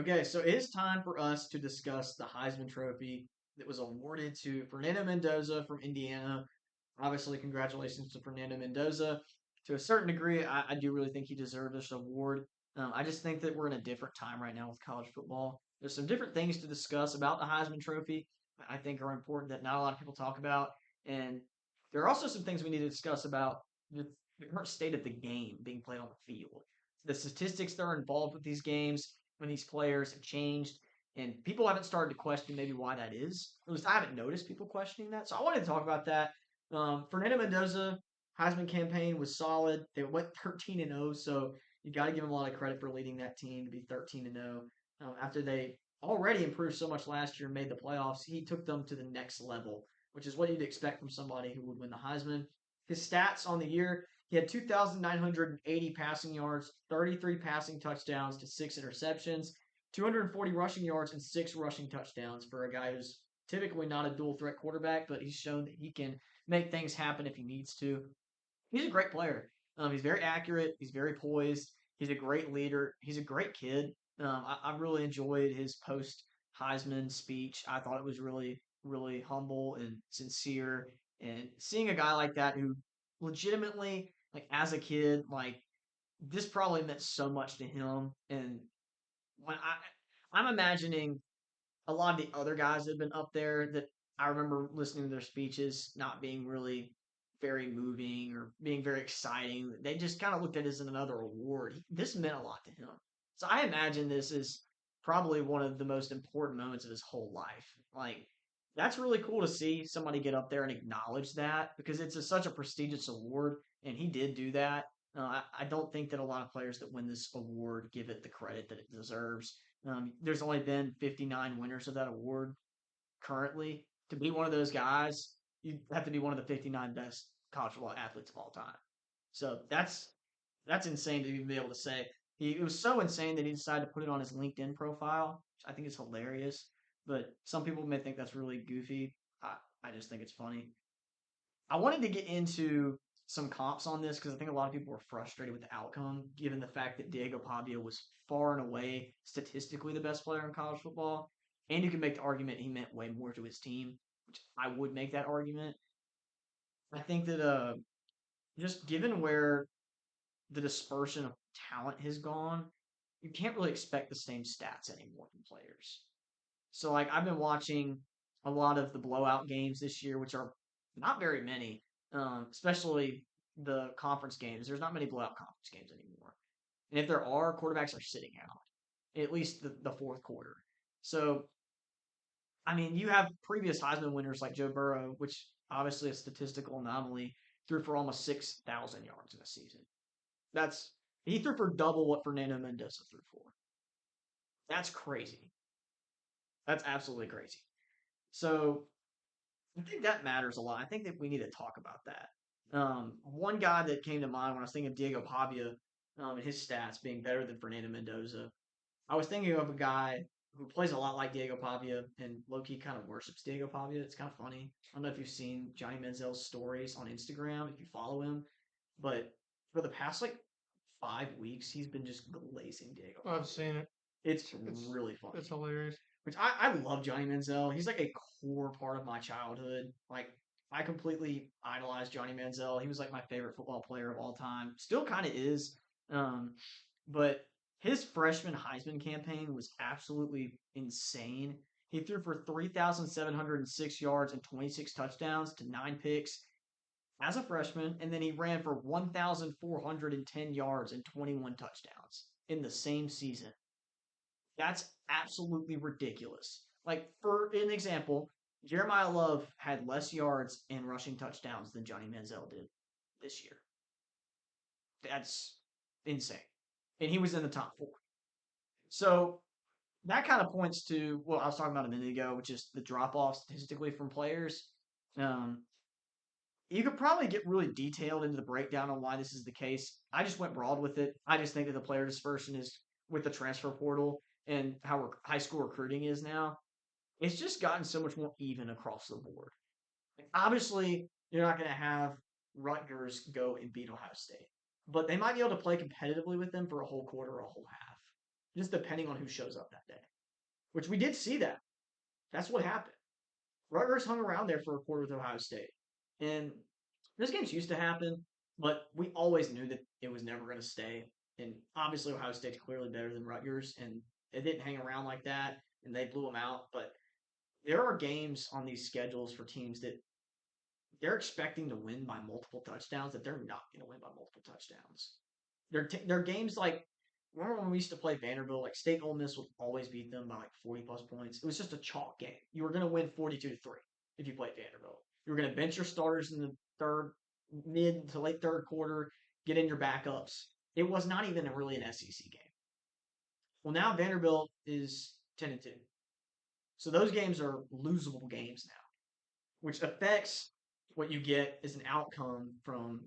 Okay, so it is time for us to discuss the Heisman Trophy that was awarded to Fernando Mendoza from Indiana. Obviously, congratulations to Fernando Mendoza. To a certain degree, I do really think he deserved this award. I just think that we're in a different time right now with college football. There's some different things to discuss about the Heisman Trophy I think are important that not a lot of people talk about. And there are also some things we need to discuss about the current state of the game being played on the field. The statistics that are involved with these games, when these players have changed, and people haven't started to question maybe why that is. At least I haven't noticed people questioning that. So I wanted to talk about that. Fernando Mendoza Heisman campaign was solid. They went 13-0, so you got to give him a lot of credit for leading that team to be 13-0. After they already improved so much last year and made the playoffs, he took them to the next level, which is what you'd expect from somebody who would win the Heisman. His stats on the year: he had 2,980 passing yards, 33 passing touchdowns to 6 interceptions, 240 rushing yards, and 6 rushing touchdowns for a guy who's typically not a dual threat quarterback, but he's shown that he can make things happen if he needs to. He's a great player. He's very accurate. He's very poised. He's a great leader. He's a great kid. I really enjoyed his post Heisman speech. I thought it was really, really humble and sincere. And seeing a guy like that who legitimately, like as a kid, like this probably meant so much to him. And when I'm imagining a lot of the other guys that have been up there that I remember listening to their speeches not being really very moving or being very exciting. They just kind of looked at it as another award. This meant a lot to him. So I imagine this is probably one of the most important moments of his whole life. Like, that's really cool to see somebody get up there and acknowledge that because such a prestigious award, and he did do that. I don't think that a lot of players that win this award give it the credit that it deserves. There's only been 59 winners of that award currently. To be one of those guys, you have to be one of the 59 best college football athletes of all time. So that's insane to even be able to say. It was so insane that he decided to put it on his LinkedIn profile, which I think is hilarious. But some people may think that's really goofy. I just think it's funny. I wanted to get into some comps on this because I think a lot of people were frustrated with the outcome, given the fact that Diego Pavia was far and away statistically the best player in college football. And you can make the argument he meant way more to his team, which I would make that argument. I think that just given where the dispersion of talent has gone, you can't really expect the same stats anymore from players. So like I've been watching a lot of the blowout games this year, which are not very many, especially the conference games. There's not many blowout conference games anymore, and if there are, quarterbacks are sitting out at least the fourth quarter. So I mean, you have previous Heisman winners like Joe Burrow, which obviously a statistical anomaly, threw for almost 6,000 yards in a season. That's He threw for double what Fernando Mendoza threw for. That's crazy. That's absolutely crazy. So I think that matters a lot. I think that we need to talk about that. One guy that came to mind when I was thinking of Diego Pavia and his stats being better than Fernando Mendoza, I was thinking of a guy who plays a lot like Diego Pavia and low key kind of worships Diego Pavia. It's kind of funny. I don't know if you've seen Johnny Manziel's stories on Instagram, if you follow him, but for the past like 5 weeks, he's been just glazing Diego I've Pavia. seen it. It's It's really it's funny. hilarious. Which I love Johnny Manziel. He's like a core part of my childhood. Like I completely idolized Johnny Manziel. He was like my favorite football player of all time. Still kind of is. Um, but his freshman Heisman campaign was absolutely insane. He threw for 3,706 yards and 26 touchdowns to 9 picks as a freshman, and then he ran for 1,410 yards and 21 touchdowns in the same season. That's absolutely ridiculous. Like, for an example, Jeremiah Love had less yards and rushing touchdowns than Johnny Manziel did this year. That's insane. And he was in the top four. So that kind of points to what I was talking about a minute ago, which is the drop off statistically from players. Um, you could probably get really detailed into the breakdown on why this is the case. I just went broad with it. I just think that the player dispersion is with the transfer portal and how high school recruiting is now. It's just gotten so much more even across the board. Like, obviously, you're not going to have Rutgers go and beat Ohio State, but they might be able to play competitively with them for a whole quarter or a whole half. just depending on who shows up that day. Which we did see that. That's what happened. Rutgers hung around there for a quarter with Ohio State. And those games used to happen, but we always knew that it was never going to stay. And obviously, Ohio State's clearly better than Rutgers, and it didn't hang around like that, and they blew them out. But there are games on these schedules for teams that they're expecting to win by multiple touchdowns that they're not going to win by multiple touchdowns. They're games like remember when we used to play Vanderbilt, like State Ole Miss would always beat them by like 40 plus points. It was just a chalk game. You were going to win 42-3 if you played Vanderbilt. You were going to bench your starters in the mid to late third quarter, get in your backups. It was not even really an SEC game. Well, now Vanderbilt is 10-2, so those games are losable games now, which affects what you get as an outcome from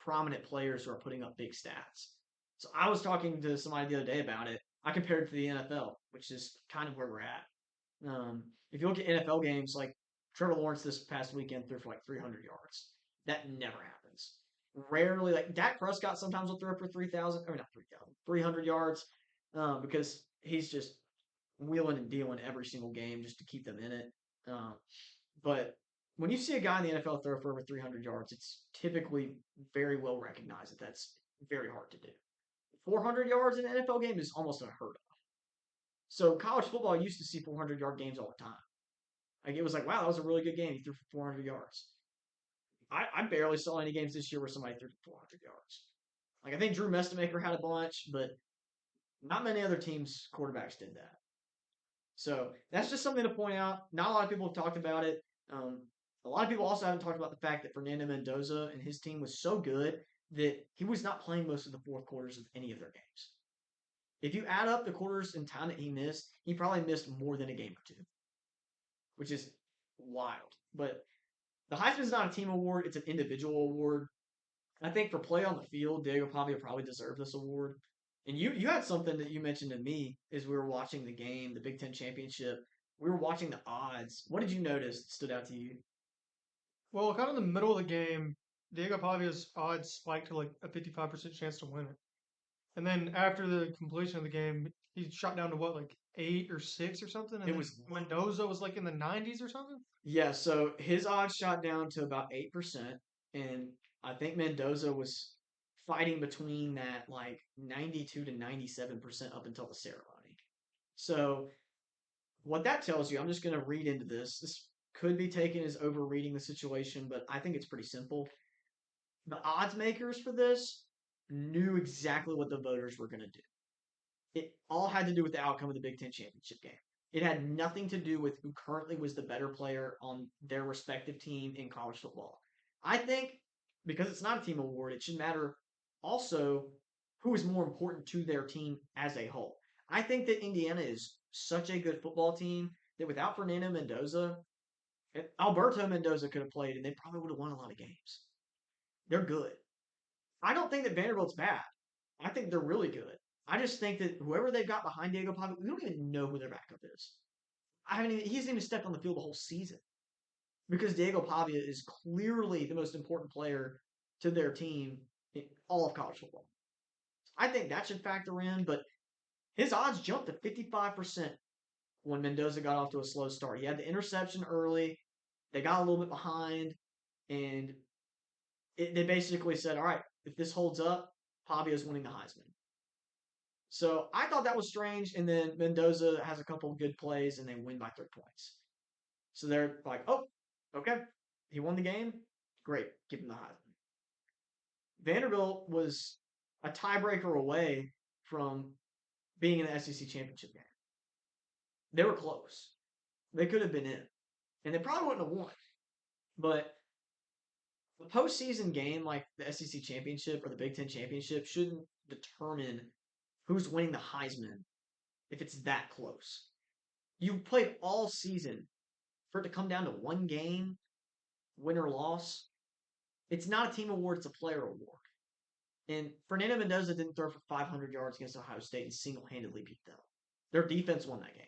prominent players who are putting up big stats. So I was talking to somebody the other day about it. I compared it to the NFL, which is kind of where we're at. If you look at NFL games, like Trevor Lawrence this past weekend threw for like 300 yards. That never happens. Rarely, like Dak Prescott sometimes will throw for 3,000, or not 3,000, 300 yards because he's just wheeling and dealing every single game just to keep them in it. But when you see a guy in the NFL throw for over 300 yards, it's typically very well recognized that that's very hard to do. 400 yards in an NFL game is almost unheard of. So college football used to see 400-yard games all the time. Like it was like, wow, that was a really good game. He threw for 400 yards. I barely saw any games this year where somebody threw for 400 yards. Like I think Drew Mestamaker had a bunch, but not many other teams' quarterbacks did that. So that's just something to point out. Not a lot of people have talked about it. A lot of people also haven't talked about the fact that Fernando Mendoza and his team was so good that he was not playing most of the fourth quarters of any of their games. If you add up the quarters and time that he missed, he probably missed more than a game or two, which is wild. But the Heisman is not a team award; it's an individual award. I think for play on the field, Diego Pavia probably deserved this award. And you had something that you mentioned to me as we were watching the game, the Big Ten championship. We were watching the odds. What did you notice that stood out to you? Well, kind of in the middle of the game, Diego Pavia's odds spiked to like a 55% chance to win it. And then after the completion of the game, he shot down to what, like 8 or 6 or something? And It then was Mendoza was like in the 90s or something? yeah. So his odds shot down to about 8%, and I think Mendoza was fighting between that like 92 to 97% up until the ceremony. So what that tells you, I'm just going to read into this. This could be taken as overreading the situation, but I think it's pretty simple. The odds makers for this knew exactly what the voters were going to do. It all had to do with the outcome of the Big Ten championship game. It had nothing to do with who currently was the better player on their respective team in college football. I think because it's not a team award, it should matter also who is more important to their team as a whole. I think that Indiana is such a good football team that without Fernando Mendoza, Alberto Mendoza could have played and they probably would have won a lot of games. They're good. I don't think that Vanderbilt's bad. I think they're really good. I just think that whoever they've got behind Diego Pavia, we don't even know who their backup is. He hasn't even stepped on the field the whole season because Diego Pavia is clearly the most important player to their team in all of college football. I think that should factor in, but his odds jumped to 55% when Mendoza got off to a slow start. He had the interception early. They got a little bit behind, and they basically said, all right, if this holds up, Pavia's winning the Heisman. So I thought that was strange. And then Mendoza has a couple of good plays and they win by 3 points. So they're like, oh, okay. He won the game. Great. Give him the Heisman. Vanderbilt was a tiebreaker away from being in the SEC championship game. They were close. They could have been in. And they probably wouldn't have won. But the postseason game, like the SEC championship or the Big Ten championship, shouldn't determine who's winning the Heisman if it's that close. You played all season for it to come down to one game, win or loss. It's not a team award, it's a player award. And Fernando Mendoza didn't throw for 500 yards against Ohio State and single handedly beat them. Their defense won that game.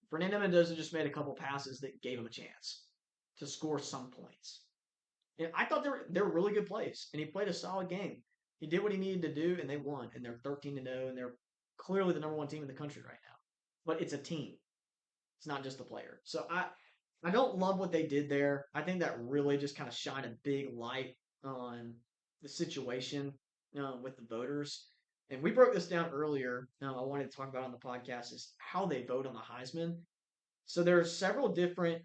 Fernando Mendoza just made a couple passes that gave him a chance to score some points. And I thought they were really good plays, and he played a solid game. He did what he needed to do, and they won. And they're 13-0, and they're clearly the number one team in the country right now. But it's a team. It's not just a player. So I don't love what they did there. I think that really just kind of shined a big light on the situation with the voters. And we broke this down earlier. I wanted to talk about on the podcast is how they vote on the Heisman. So there are several different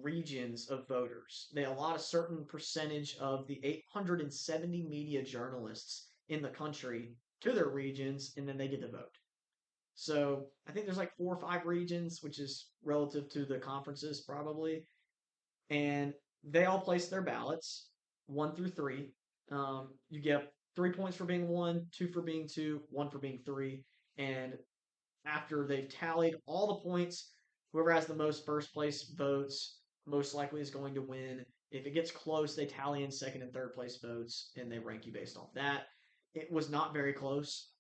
regions of voters. They allot a certain percentage of the 870 media journalists in the country to their regions, and then they get to vote. So I think there's like 4 or 5 regions, which is relative to the conferences probably, and they all place their ballots 1 through 3. You get 3 points for being one, two for being two, one for being three, and after they've tallied all the points, whoever has the most first place votes most likely is going to win. If it gets close, they tally in second and third place votes and they rank you based off that. It was not very close.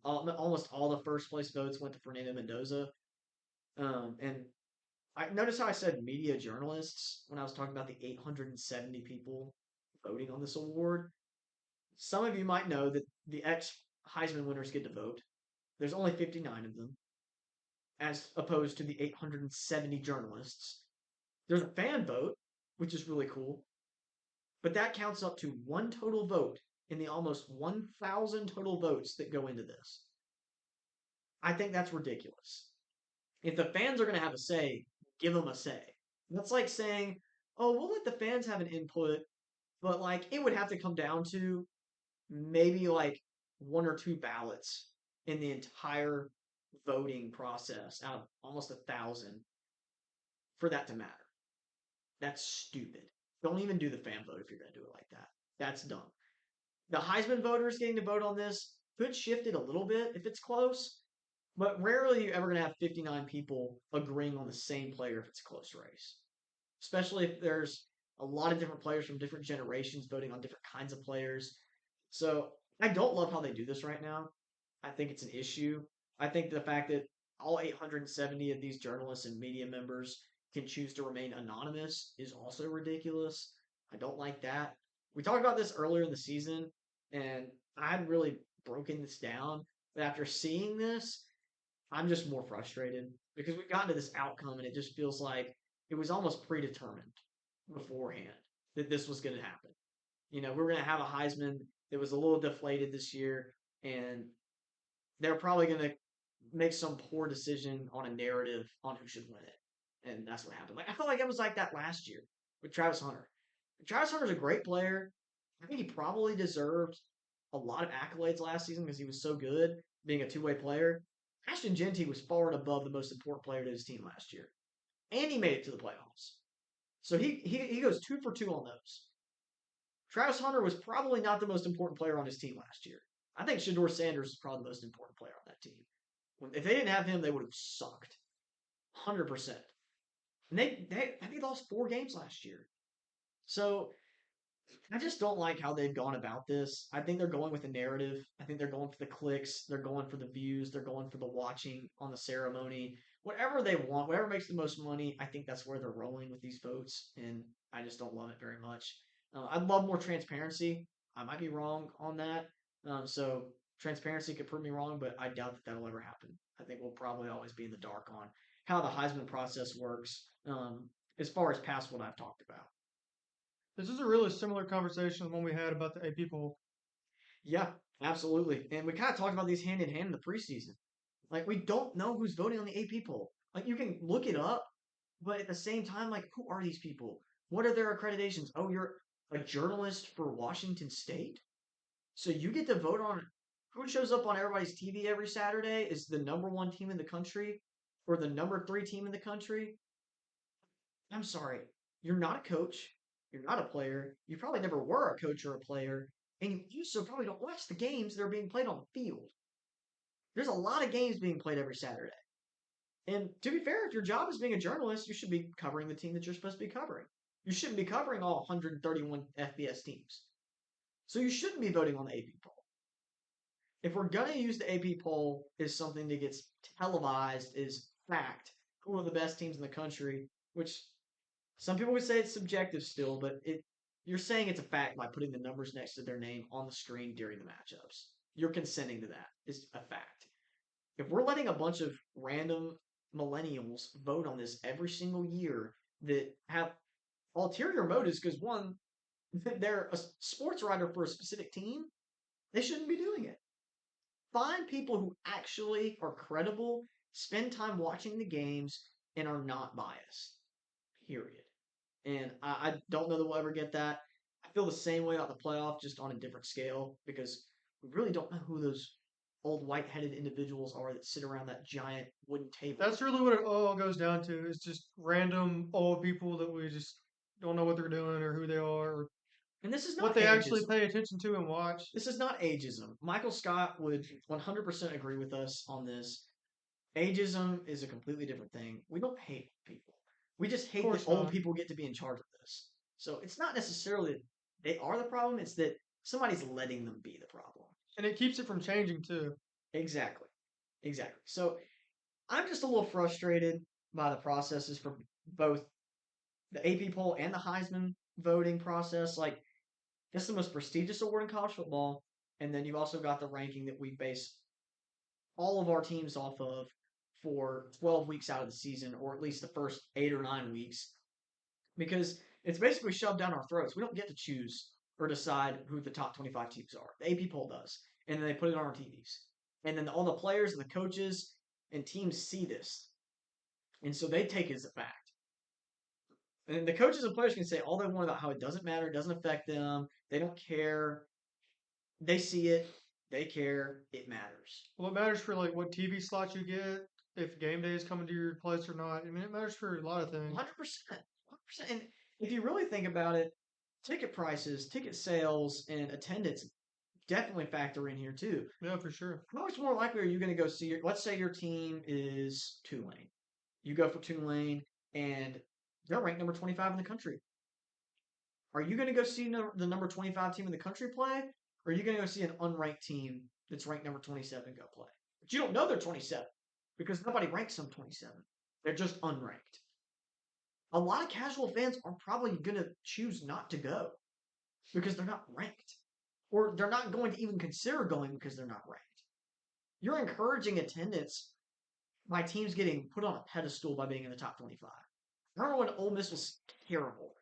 Almost all the first place votes went to Fernando Mendoza. And I notice how I said media journalists when I was talking about the 870 people voting on this award. Some of you might know that the ex Heisman winners get to vote. There's only 59 of them, as opposed to the 870 journalists. There's a fan vote, which is really cool, but that counts up to one total vote in the almost 1,000 total votes that go into this. I think that's ridiculous. If the fans are going to have a say, give them a say. That's like saying, oh, we'll let the fans have an input, but like it would have to come down to maybe like 1 or 2 ballots in the entire voting process out of almost 1,000 for that to matter. That's stupid. Don't even do the fan vote if you're going to do it like that. That's dumb. The Heisman voters getting to vote on this could shift it a little bit if it's close, but rarely are you ever going to have 59 people agreeing on the same player if it's a close race, especially if there's a lot of different players from different generations voting on different kinds of players. So I don't love how they do this right now. I think it's an issue. I think the fact that all 870 of these journalists and media members can choose to remain anonymous is also ridiculous. I don't like that. We talked about this earlier in the season, and I hadn't really broken this down. But after seeing this, I'm just more frustrated because we've gotten to this outcome, and it just feels like it was almost predetermined beforehand that this was going to happen. We're going to have a Heisman that was a little deflated this year, and they're probably going to make some poor decision on a narrative on who should win it. And that's what happened. Like I felt like it was like that last year with Travis Hunter. Travis Hunter's a great player. I think he probably deserved a lot of accolades last season because he was so good being a two-way player. Ashton Genty was far and above the most important player to his team last year. And he made it to the playoffs. So he goes 2 for 2 on those. Travis Hunter was probably not the most important player on his team last year. I think Shador Sanders is probably the most important player on that team. If they didn't have him, they would have sucked. 100%. And I think they lost 4 games last year. So I just don't like how they've gone about this. I think they're going with a narrative. I think they're going for the clicks. They're going for the views. They're going for the watching on the ceremony. Whatever they want, whatever makes the most money, I think that's where they're rolling with these votes. And I just don't love it very much. I'd love more transparency. I might be wrong on that. So transparency could prove me wrong, but I doubt that that'll ever happen. I think we'll probably always be in the dark on how the Heisman process works as far as past what I've talked about. This is a really similar conversation to the one we had about the AP poll. Yeah, absolutely. And we kind of talked about these hand in hand in the preseason. Like, we don't know who's voting on the AP poll. Like, you can look it up, but at the same time, like, who are these people? What are their accreditations? Oh, you're a journalist for Washington State? So you get to vote on who shows up on everybody's TV every Saturday is the number one team in the country or the number 3 team in the country? I'm sorry. You're not a coach. You're not a player. You probably never were a coach or a player. And you also probably don't watch the games that are being played on the field. There's a lot of games being played every Saturday. And to be fair, if your job is being a journalist, you should be covering the team that you're supposed to be covering. You shouldn't be covering all 131 FBS teams. So you shouldn't be voting on the AP poll. If we're going to use the AP poll as something that gets televised as fact, who are the best teams in the country, which some people would say it's subjective still, but you're saying it's a fact by putting the numbers next to their name on the screen during the matchups. You're consenting to that. It's a fact. If we're letting a bunch of random millennials vote on this every single year that have ulterior motives, because one, they're a sports writer for a specific team, they shouldn't be doing it. Find people who actually are credible, spend time watching the games, and are not biased. Period. And I don't know that we'll ever get that. I feel the same way about the playoff, just on a different scale, because we really don't know who those old white-headed individuals are that sit around that giant wooden table. That's really what it all goes down to. It's just random old people that we just don't know what they're doing or who they are or And this is what not they actually ageism. pay attention to and watch. This is not ageism. Michael Scott would 100% agree with us on this. Ageism is a completely different thing. We don't hate people. We just Of hate that course old not. people get to be in charge of this. So it's not necessarily that they are the problem, it's that somebody's letting them be the problem. And it keeps it from changing too. Exactly. Exactly. So I'm just a little frustrated by the processes for both the AP poll and the Heisman voting process. Like, it's the most prestigious award in college football. And then you've also got the ranking that we base all of our teams off of for 12 weeks out of the season, or at least the first 8 or 9 weeks, because it's basically shoved down our throats. We don't get to choose or decide who the top 25 teams are. The AP poll does, and then they put it on our TVs. And then all the players and the coaches and teams see this, and so they take it as a fact. And the coaches and players can say all they want about how it doesn't matter, it doesn't affect them, they don't care. They see it, they care, it matters. Well, it matters for like what TV slots you get, if game day is coming to your place or not. I mean, it matters for a lot of things. 100%. 100%. And if you really think about it, ticket prices, ticket sales, and attendance definitely factor in here too. Yeah, for sure. How much more likely are you going to go see let's say your team is Tulane. You go for Tulane and they're ranked number 25 in the country. Are you going to go see the number 25 team in the country play? Or are you going to go see an unranked team that's ranked number 27 go play? But you don't know they're 27 because nobody ranks them 27. They're just unranked. A lot of casual fans are probably going to choose not to go because they're not ranked. Or they're not going to even consider going because they're not ranked. You're encouraging attendance by teams getting put on a pedestal by being in the top 25. I remember when Ole Miss was terrible.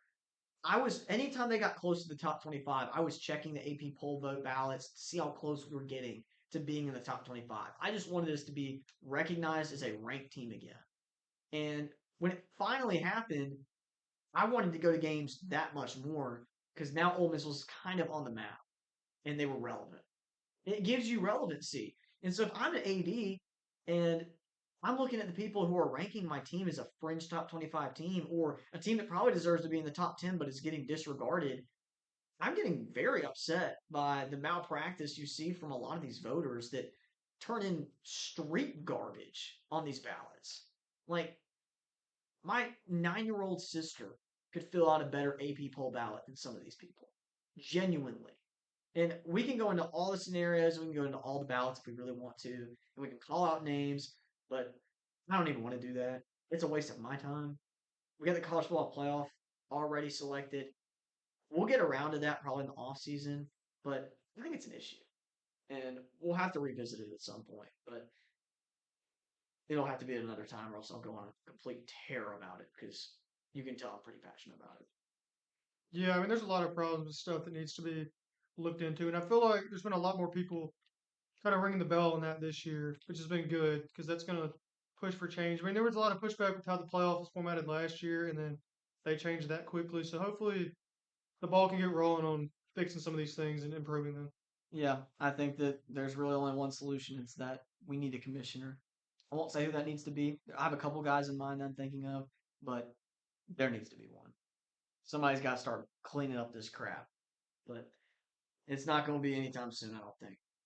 Anytime they got close to the top 25, I was checking the AP poll vote ballots to see how close we were getting to being in the top 25. I just wanted us to be recognized as a ranked team again. And when it finally happened, I wanted to go to games that much more because now Ole Miss was kind of on the map and they were relevant. It gives you relevancy. And so if I'm an AD and I'm looking at the people who are ranking my team as a fringe top 25 team or a team that probably deserves to be in the top 10 but is getting disregarded, I'm getting very upset by the malpractice you see from a lot of these voters that turn in street garbage on these ballots. Like, my 9-year-old sister could fill out a better AP poll ballot than some of these people. Genuinely. And we can go into all the scenarios, we can go into all the ballots if we really want to, and we can call out names, but I don't even want to do that. It's a waste of my time. We got the college football playoff already selected. We'll get around to that probably in the off season, but I think it's an issue. And we'll have to revisit it at some point, but it'll have to be at another time or else I'll go on a complete tear about it because you can tell I'm pretty passionate about it. Yeah, I mean, there's a lot of problems with stuff that needs to be looked into, and I feel like there's been a lot more people kind of ringing the bell on that this year, which has been good because that's going to push for change. I mean, there was a lot of pushback with how the playoff was formatted last year, and then they changed that quickly. So hopefully the ball can get rolling on fixing some of these things and improving them. Yeah, I think that there's really only one solution. It's that we need a commissioner. I won't say who that needs to be. I have a couple guys in mind I'm thinking of, but there needs to be one. Somebody's got to start cleaning up this crap. But it's not going to be anytime soon, I don't think.